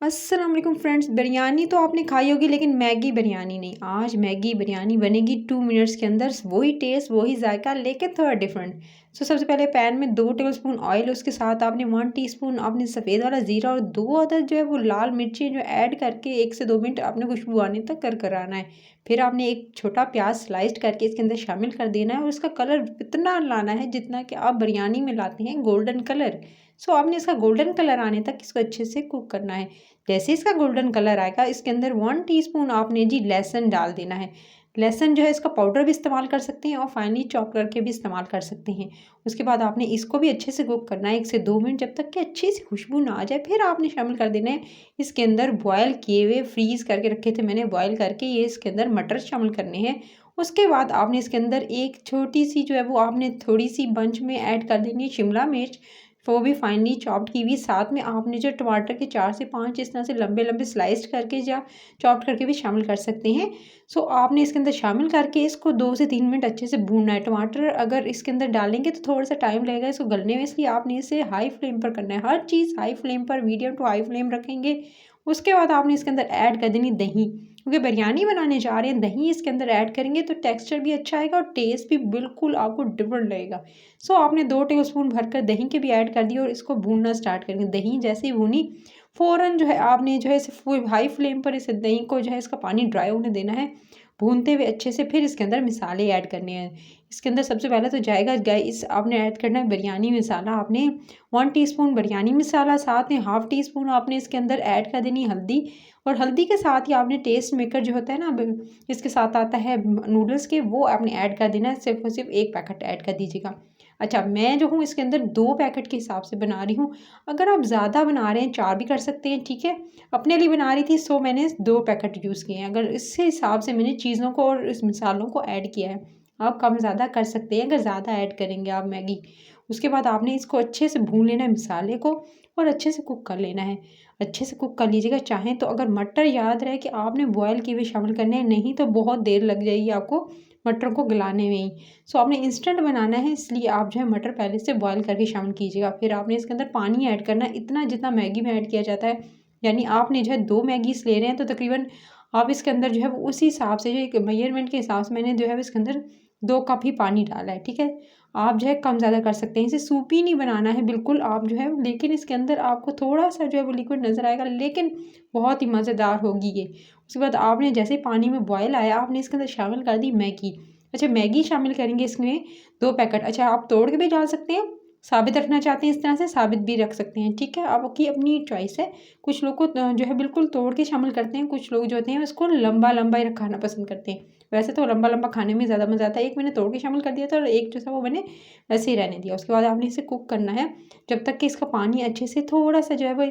अस्सलाम वालेकुम फ्रेंड्स। बिरयानी तो आपने खाई होगी लेकिन मैगी बिरयानी नहीं। आज मैगी बिरयानी बनेगी 2 मिनट्स के अंदर। वही टेस्ट वही जायका लेकिन थोड़ा डिफरेंट। सबसे पहले पैन में 2 टेबलस्पून ऑयल, उसके साथ आपने 1 टीस्पून आपने सफ़ेद वाला ज़ीरा और 2 अदद जो है वो लाल मिर्ची जो ऐड करके 1 से 2 मिनट आपने खुशबू आने तक कराना है। फिर आपने एक छोटा प्याज स्लाइस्ड करके इसके अंदर शामिल कर देना है और उसका कलर इतना लाना है जितना कि आप बिरयानी में लाते हैं गोल्डन कलर। सो आपने इसका गोल्डन कलर आने तक इसको अच्छे से कुक करना है। जैसे इसका गोल्डन कलर आएगा इसके अंदर 1 टीस्पून आपने जी लहसुन डाल देना है। लहसुन जो है इसका पाउडर भी इस्तेमाल कर सकते हैं और फाइनली चॉप करके भी इस्तेमाल कर सकते हैं। उसके बाद आपने इसको भी अच्छे से कुक करना है 1 से 2 मिनट, जब तक कि अच्छी सी खुशबू ना आ जाए। फिर आपने शामिल कर देना है इसके अंदर बॉयल किए हुए फ्रीज़ करके रखे थे मैंने बॉयल करके, ये इसके अंदर मटर शामिल करने हैं। उसके बाद आपने इसके अंदर एक छोटी सी जो है वो आपने थोड़ी सी बंच में ऐड कर देनी है शिमला मिर्च, वो भी फाइनली चॉप्ड की हुई। साथ में आपने जो टमाटर के 4 से 5 इस तरह से लंबे लंबे स्लाइस करके या चॉप्ड करके भी शामिल कर सकते हैं। सो आपने इसके अंदर शामिल करके इसको 2 से 3 मिनट अच्छे से भूनना है। टमाटर अगर इसके अंदर डालेंगे तो थोड़ा सा टाइम लगेगा इसको गलने में, इसलिए आपने इसे हाई फ्लेम पर करना है। हर चीज़ हाई फ्लेम पर, मीडियम टू हाई फ्लेम रखेंगे। उसके बाद आपने इसके अंदर ऐड कर देनी दही, क्योंकि बिरयानी बनाने जा रहे हैं। दही इसके अंदर ऐड करेंगे तो टेक्सचर भी अच्छा आएगा और टेस्ट भी बिल्कुल आपको डिफरेंट लगेगा। सो आपने 2 टेबलस्पून भरकर दही के भी ऐड कर दिए और इसको भूनना स्टार्ट करेंगे। दही जैसे ही भूनी फ़ौरन जो है आपने जो है इसे हाई फ्लेम पर इस दही को जो है इसका पानी ड्राई होने देना है। भूनते हुए अच्छे से फिर इसके अंदर मसाले ऐड करने हैं। इसके अंदर सबसे पहले तो जाएगा गाइस आपने ऐड करना है बिरयानी मसाला। आपने 1 टीस्पून बिरयानी मसाला, साथ में हाफ़ टी स्पून आपने इसके अंदर ऐड कर देनी हल्दी, और हल्दी के साथ ही आपने टेस्ट मेकर जो होता है ना इसके साथ आता है नूडल्स के, वो आपने ऐड कर देना है। सिर्फ और सिर्फ 1 पैकेट ऐड कर दीजिएगा। अच्छा, मैं जो हूँ इसके अंदर 2 पैकेट के हिसाब से बना रही हूँ। अगर आप ज़्यादा बना रहे हैं 4 भी कर सकते हैं, ठीक है। अपने लिए बना रही थी सो मैंने 2 पैकेट यूज़ किए हैं। अगर इससे हिसाब से मैंने चीज़ों को और इस मसालों को ऐड किया है। आप कम ज़्यादा कर सकते हैं अगर ज़्यादा ऐड करेंगे आप मैगी। उसके बाद आपने इसको अच्छे से भून लेना है मसाले को और अच्छे से कुक कर लेना है। अच्छे से कुक कर लीजिएगा। चाहें तो अगर मटर याद रहे कि आपने बॉयल किए हुए शामिल करने हैं, नहीं तो बहुत देर लग जाएगी आपको मटर को गलाने में ही। सो आपने इंस्टेंट बनाना है, इसलिए आप जो है मटर पहले से बॉयल करके शामिल कीजिएगा। फिर आपने इसके अंदर पानी ऐड करना है इतना जितना मैगी में ऐड किया जाता है। यानी आपने जो है 2 मैगीज़ ले रहे हैं तो तकरीबन आप इसके अंदर जो है वो उसी हिसाब से, जो एक मेजरमेंट के हिसाब से मैंने जो है इसके अंदर 2 कप ही पानी डाला है, ठीक है। आप जो है कम ज़्यादा कर सकते हैं। इसे सूपी नहीं बनाना है बिल्कुल आप जो है, लेकिन इसके अंदर आपको थोड़ा सा जो है वो लिक्विड नज़र आएगा, लेकिन बहुत ही मज़ेदार होगी ये। उसके बाद आपने जैसे ही पानी में बॉयल आया आपने इसके अंदर शामिल कर दी मैगी। अच्छा, मैगी शामिल करेंगे इसमें 2 पैकेट। अच्छा, आप तोड़ के भी डाल सकते हैं, साबित रखना चाहते हैं इस तरह से साबित भी रख सकते हैं, ठीक है। आपकी अपनी चॉइस है। कुछ लोग को जो है बिल्कुल तोड़ के शामिल करते हैं, कुछ लोग जो होते हैं उसको लंबा लंबा ही खाना पसंद करते हैं। वैसे तो लंबा लंबा खाने में ज़्यादा मज़ा आता है। एक मैंने तोड़ के शामिल कर दिया था और एक जो था वो मैंने वैसे ही रहने दिया। उसके बाद आपने इसे कुक करना है जब तक कि इसका पानी अच्छे से थोड़ा सा जो है वो,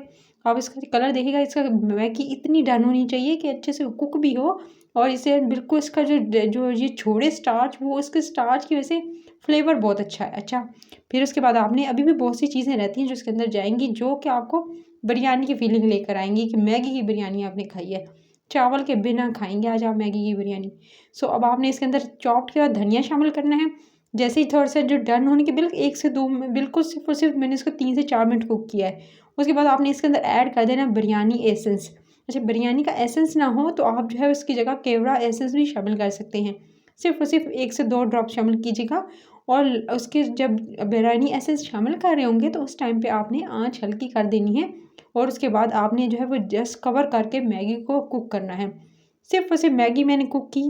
आप इसका कलर देखिएगा, इसका मैगी इतनी डन होनी चाहिए कि अच्छे से कुक भी हो और इसे बिल्कुल इसका जो जो ये छोड़े स्टार्च, वो उसके स्टार्च की वजह से फ्लेवर बहुत अच्छा है। अच्छा, फिर उसके बाद आपने अभी भी बहुत सी चीज़ें रहती हैं जो इसके अंदर जाएंगी, जो कि आपको बिरयानी की फीलिंग लेकर आएंगी कि मैगी की बिरयानी आपने खाई है। चावल के बिना खाएंगे आज आप मैगी की बिरयानी। सो अब आपने इसके अंदर चॉप्ड के बाद धनिया शामिल करना है। जैसे ही थोड़ा सा जो डन होने के बिल्कुल 1 से 2 में, बिल्कुल सिर्फ और सिर्फ मैंने इसको 3 से 4 मिनट कुक किया है। उसके बाद आपने इसके अंदर ऐड कर देना बिरयानी एसेंस। अच्छा, बिरयानी का एसेंस ना हो तो आप जो है उसकी जगह केवड़ा एसेंस भी शामिल कर सकते हैं। सिर्फ और सिर्फ 1 से 2 ड्रॉप शामिल कीजिएगा। और उसके जब बिरयानी एसेंस शामिल कर रहे होंगे तो उस टाइम पे आपने आँच हल्की कर देनी है और उसके बाद आपने जो है वो जस्ट कवर करके मैगी को कुक करना है। सिर्फ और सिर्फ मैगी मैंने कुक की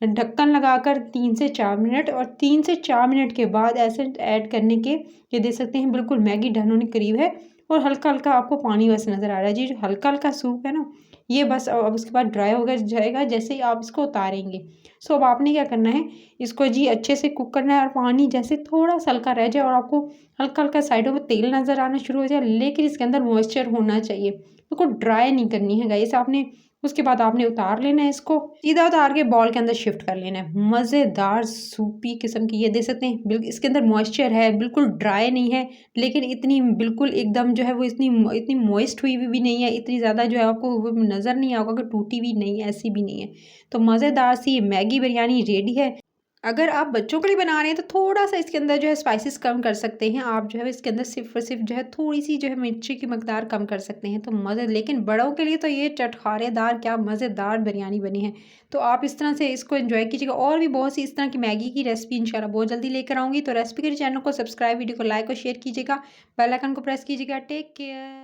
ढक्कन लगाकर 3 से 4 मिनट, और 3 से 4 मिनट के बाद एसेंस ऐड करने के ये देख सकते हैं बिल्कुल मैगी डन होने करीब है और हल्का हल्का आपको पानी बस नज़र आ रहा है। जी, जो हल्का हल्का सूप है ना, ये बस अब उसके बाद ड्राई हो जाएगा जैसे ही आप इसको उतारेंगे। सो अब आपने क्या करना है, इसको जी अच्छे से कुक करना है और पानी जैसे थोड़ा सा हल्का रह जाए और आपको हल्का हल्का साइडों में तेल नज़र आना शुरू हो जाए, लेकिन इसके अंदर मॉइस्चर होना चाहिए, बिल्कुल ड्राई नहीं करनी है गाइस आपने। उसके बाद आपने उतार लेना है इसको, सीधा उतार के बॉल के अंदर शिफ्ट कर लेना है। मज़ेदार सूपी किस्म की, ये देख सकते हैं बिल्कुल इसके अंदर मॉइस्चर है, बिल्कुल ड्राई नहीं है, लेकिन इतनी बिल्कुल एकदम जो है वो इतनी इतनी मॉइस्ट हुई भी नहीं है, इतनी ज़्यादा जो है आपको वो नज़र नहीं आएगा कि टूटी भी नहीं है, ऐसी भी नहीं है। तो मज़ेदार सी मैगी बिरयानी रेडी है। अगर आप बच्चों के लिए बना रहे हैं तो थोड़ा-सा इसके अंदर जो है स्पाइसेस कम कर सकते हैं। आप जो है इसके अंदर सिर्फ़ और सिर्फ़ जो है थोड़ी-सी जो है मिर्ची की मकदार कम कर सकते हैं, तो मज़े लेकिन बड़ों के लिए तो ये चटखारेदार क्या मज़ेदार बिरयानी बनी है। तो आप इस तरह से इसको एन्जॉय कीजिएगा और भी बहुत सी इस तरह की मैगी की रेसिपी इंशाल्लाह बहुत जल्दी लेकर आऊँगी। तो रेसिपी के लिए चैनल को सब्सक्राइब, वीडियो को लाइक और शेयर कीजिएगा, बेल आइकन को प्रेस कीजिएगा। Take care.